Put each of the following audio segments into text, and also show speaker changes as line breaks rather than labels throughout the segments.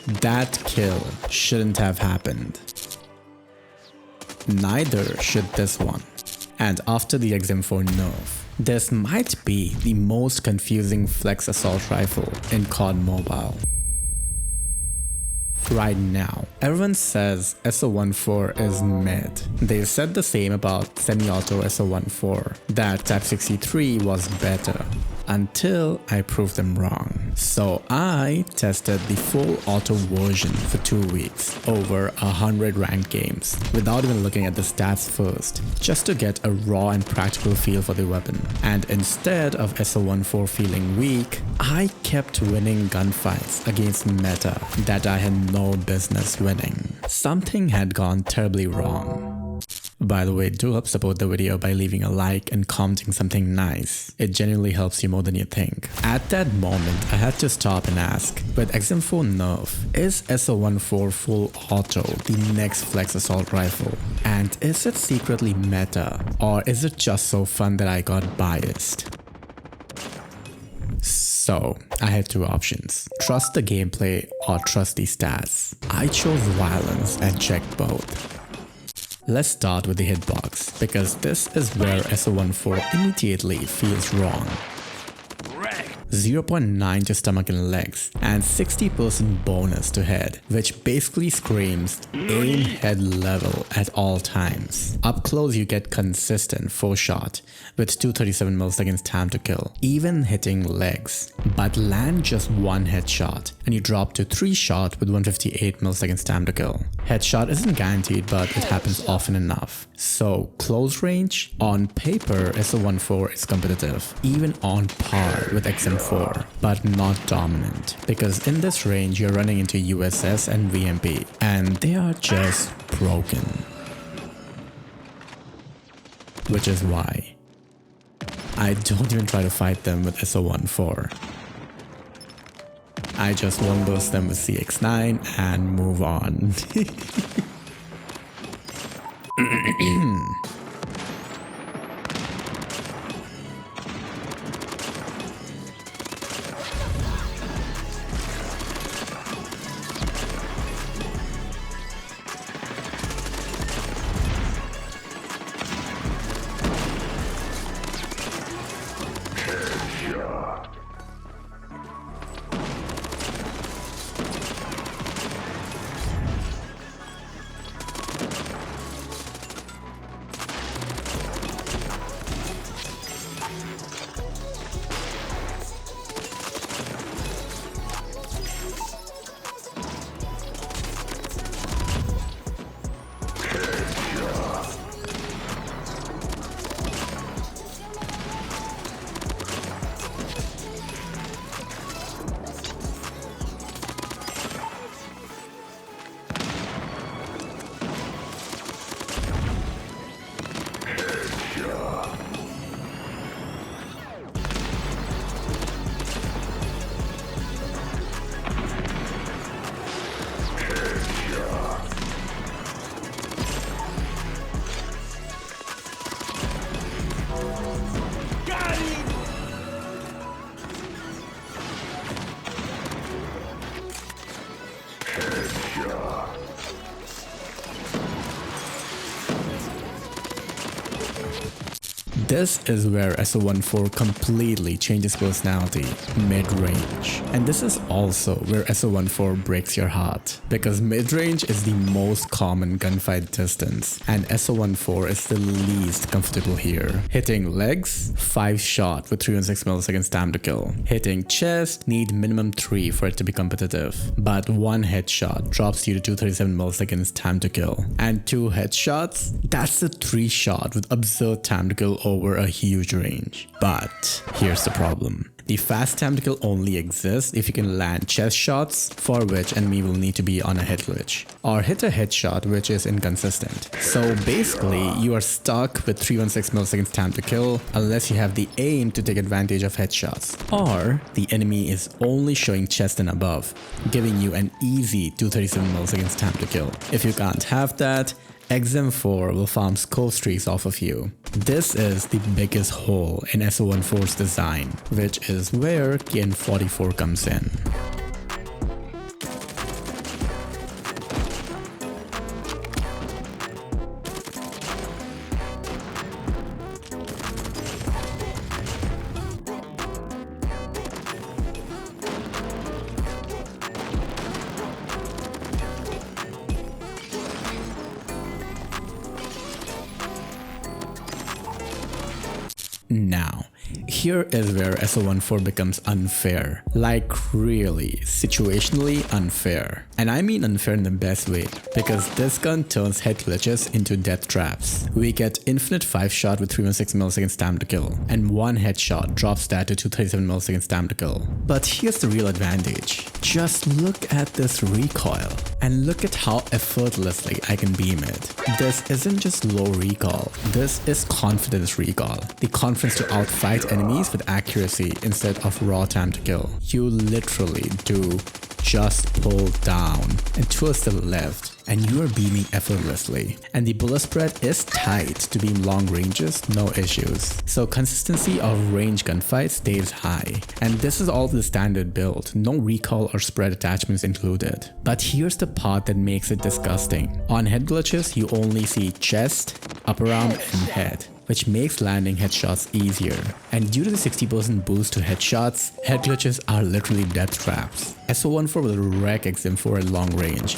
That kill shouldn't have happened. Neither should this one. And after the XM4 nerf, this might be the most confusing flex assault rifle in COD Mobile. Right now, everyone says SO14 is mid. They said the same about semi-auto SO14, that Type 63 was better, until I proved them wrong. So I tested the full auto version for 2 weeks, over 100 ranked games, without even looking at the stats first, just to get a raw and practical feel for the weapon. And instead of SO14 feeling weak, I kept winning gunfights against meta that I had no business winning. Something had gone terribly wrong. By the way, do help support the video by leaving a like and commenting something nice. It genuinely helps you more than you think. At that moment, I had to stop and ask, with XM4 nerf, is SO14 full auto the next flex assault rifle? And is it secretly meta, or is it just so fun that I got biased? So, I had two options. Trust the gameplay or trust the stats. I chose violence and checked both. Let's start with the hitbox, because this is where SO14 immediately feels wrong. 0.9 to stomach and legs, and 60% bonus to head, which basically screams aim head level at all times. Up close you get consistent 4-shot with 237 milliseconds time to kill, even hitting legs, but land just 1 headshot and you drop to 3-shot with 158 milliseconds time to kill. Headshot isn't guaranteed, but it happens often enough. So close range, on paper SO14 is competitive, even on par with XM4, but not dominant, because in this range you're running into USS and VMP, and they are just broken. Which is why I don't even try to fight them with SO14. I just one burst them with CX9 and move on. This is where SO14 completely changes personality mid-range. And this is also where SO14 breaks your heart, because mid-range is the most common gunfight distance and SO14 is the least comfortable here. Hitting legs, 5-shot with 316 milliseconds time to kill. Hitting chest, need minimum 3 for it to be competitive, but 1 headshot drops you to 237 milliseconds time to kill. And 2 headshots, that's a 3-shot with absurd time to kill over a huge range. But here's the problem. The fast time to kill only exists if you can land chest shots, for which enemy will need to be on a Headglitch, or hit a headshot, which is inconsistent. So basically, you are stuck with 316 milliseconds time to kill unless you have the aim to take advantage of headshots, or the enemy is only showing chest and above, giving you an easy 237 milliseconds time to kill. If you can't have that, XM4 will farm scope streaks off of you. This is the biggest hole in SO14's design, which is where KN44 comes in. Now, here is where SO14 becomes unfair. Like really, situationally unfair. And I mean unfair in the best way, because this gun turns head glitches into death traps. We get infinite 5-shot with 316 milliseconds time to kill, and 1 headshot drops that to 237 milliseconds time to kill. But here's the real advantage. Just look at this recoil, and look at how effortlessly I can beam it. This isn't just low recoil, this is confidence recoil. The confidence to outfight enemies with accuracy instead of raw time to kill. You literally do just pull down and towards the left and you are beaming effortlessly. And the bullet spread is tight to beam long ranges, no issues. So consistency of range gunfight stays high. And this is all the standard build, no recoil or spread attachments included. But here's the part that makes it disgusting. On head glitches, you only see chest, upper arm and head, which makes landing headshots easier. And due to the 60% boost to headshots, head glitches are literally death traps. SO14 will wreck XM4 at long range.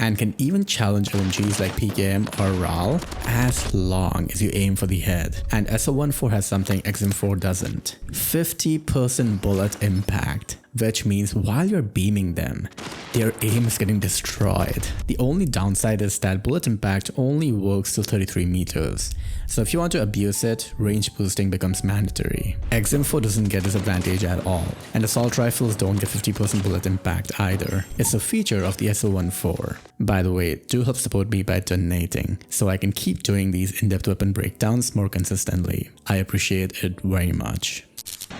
And can even challenge LMGs like PKM or RAL as long as you aim for the head. And SO14 has something XM4 doesn't. 50% bullet impact, which means while you're beaming them, their aim is getting destroyed. The only downside is that bullet impact only works till 33 meters. So if you want to abuse it, range boosting becomes mandatory. XM4 doesn't get this advantage at all, and assault rifles don't get 50% bullet impact either. It's a feature of the SO14. By the way, do help support me by donating, so I can keep doing these in-depth weapon breakdowns more consistently. I appreciate it very much.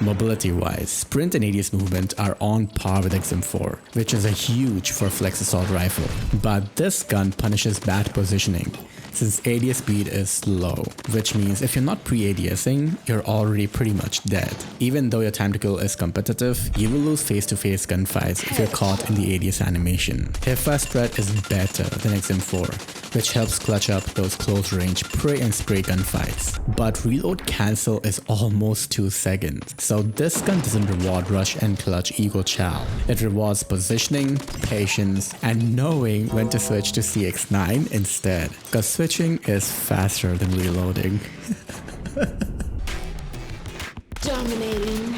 Mobility wise, sprint and ADS movement are on par with XM4, which is a huge for flex assault rifle. But this gun punishes bad positioning, since ADS speed is low, which means if you're not pre-ADSing, you're already pretty much dead. Even though your time to kill is competitive, you will lose face-to-face gunfights if you're caught in the ADS animation. Hipfire spread is better than XM4, which helps clutch up those close range pray and spray gunfights. But reload cancel is almost 2 seconds, so this gun doesn't reward rush and clutch ego chow. It rewards positioning, patience, and knowing when to switch to CX9 instead, because switching is faster than reloading.
Dominating.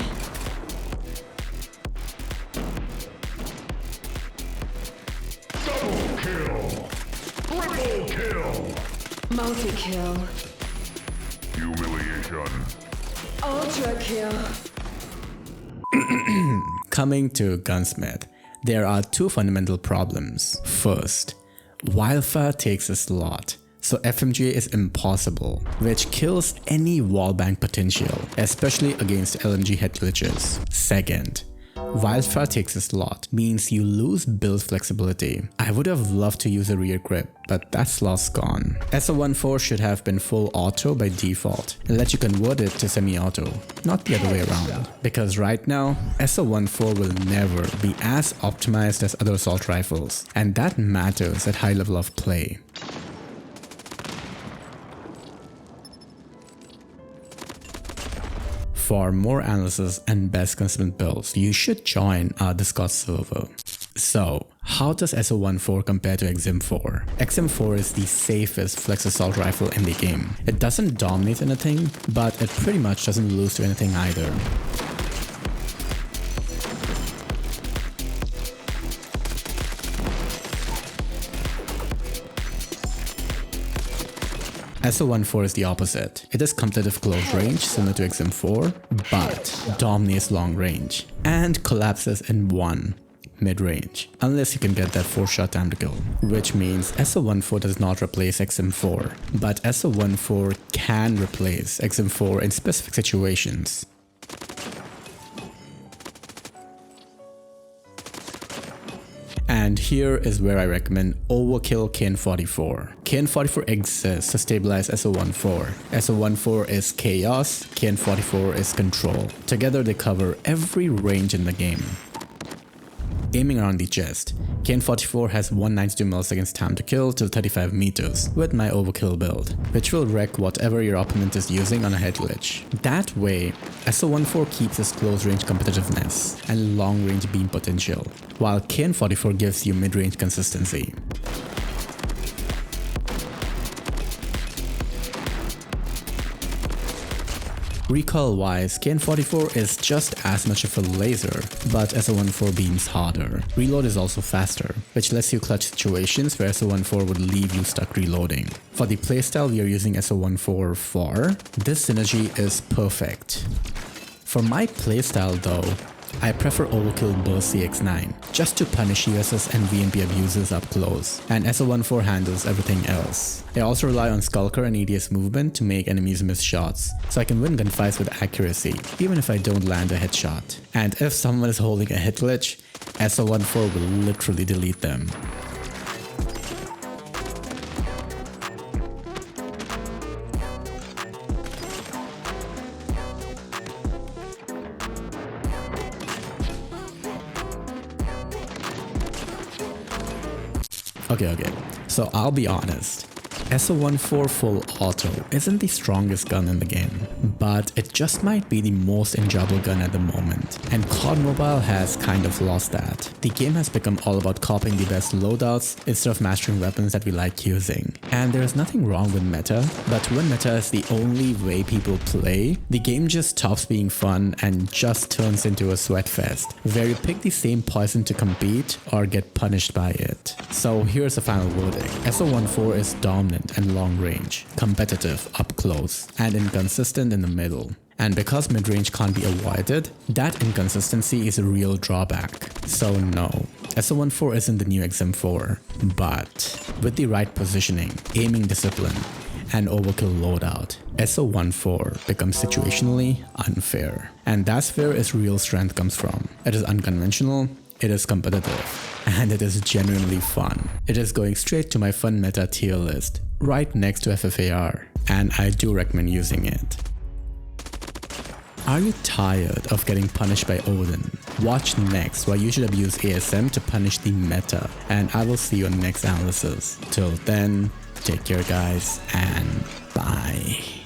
Double kill! Triple kill!
Multi-kill.
Humiliation.
Ultra kill.
Coming to Gunsmith, there are 2 fundamental problems. First, wildfire takes a slot, so FMGA is impossible, which kills any wallbang potential, especially against LMG head glitches. Second, wildfire takes a slot means you lose build flexibility. I would have loved to use a rear grip, but that slot's gone. SO14 should have been full auto by default and let you convert it to semi-auto, not the other way around. Because right now, SO14 will never be as optimized as other assault rifles, and that matters at high level of play. For more analysis and best Gunsmith builds, you should join our Discord server. So, how does SO14 compare to XM4? XM4 is the safest flex assault rifle in the game. It doesn't dominate anything, but it pretty much doesn't lose to anything either. SO14 is the opposite. It is competitive close range similar to XM4, but dominates long range and collapses in 1 mid-range, unless you can get that 4-shot time to kill, which means SO14 does not replace XM4, but SO14 can replace XM4 in specific situations. And here is where I recommend Overkill KN44. KN44 exists to stabilize SO14. SO14 is chaos, KN44 is control. Together they cover every range in the game. Aiming around the chest, KN44 has 192 milliseconds time to kill till 35 meters with my Overkill build, which will wreck whatever your opponent is using on a Headglitch. That way, SO14 keeps its close range competitiveness and long range beam potential, while KN44 gives you mid-range consistency. Recoil wise, KN44 is just as much of a laser, but SO14 beams harder. Reload is also faster, which lets you clutch situations where SO14 would leave you stuck reloading. For the playstyle we are using SO14 for, this synergy is perfect. For my playstyle though, I prefer Overkill Burst CX9 just to punish USS and VNP abusers up close, and SO14 handles everything else. I also rely on Skulker and EDS movement to make enemies miss shots, so I can win gunfights with accuracy even if I don't land a headshot. And if someone is holding a Headglitch, SO14 will literally delete them. Okay, so I'll be honest. SO14 full auto isn't the strongest gun in the game, but it just might be the most enjoyable gun at the moment, and COD Mobile has kind of lost that. The game has become all about copying the best loadouts instead of mastering weapons that we like using. And there's nothing wrong with meta, but when meta is the only way people play, the game just stops being fun and just turns into a sweat fest, where you pick the same poison to compete or get punished by it. So here's the final verdict. SO14 is dominant and long range, competitive up close, and inconsistent in the middle. And because mid-range can't be avoided, that inconsistency is a real drawback. So no, SO14 isn't the new XM4, but with the right positioning, aiming discipline, and overkill loadout, SO14 becomes situationally unfair. And that's where its real strength comes from. It is unconventional, it is competitive, and it is genuinely fun. It is going straight to my fun meta tier list, right next to FFAR, and I do recommend using it. Are you tired of getting punished by Odin? Watch next why you should abuse ASM to punish the meta, and I will see you in the next analysis. Till then, take care guys, and bye.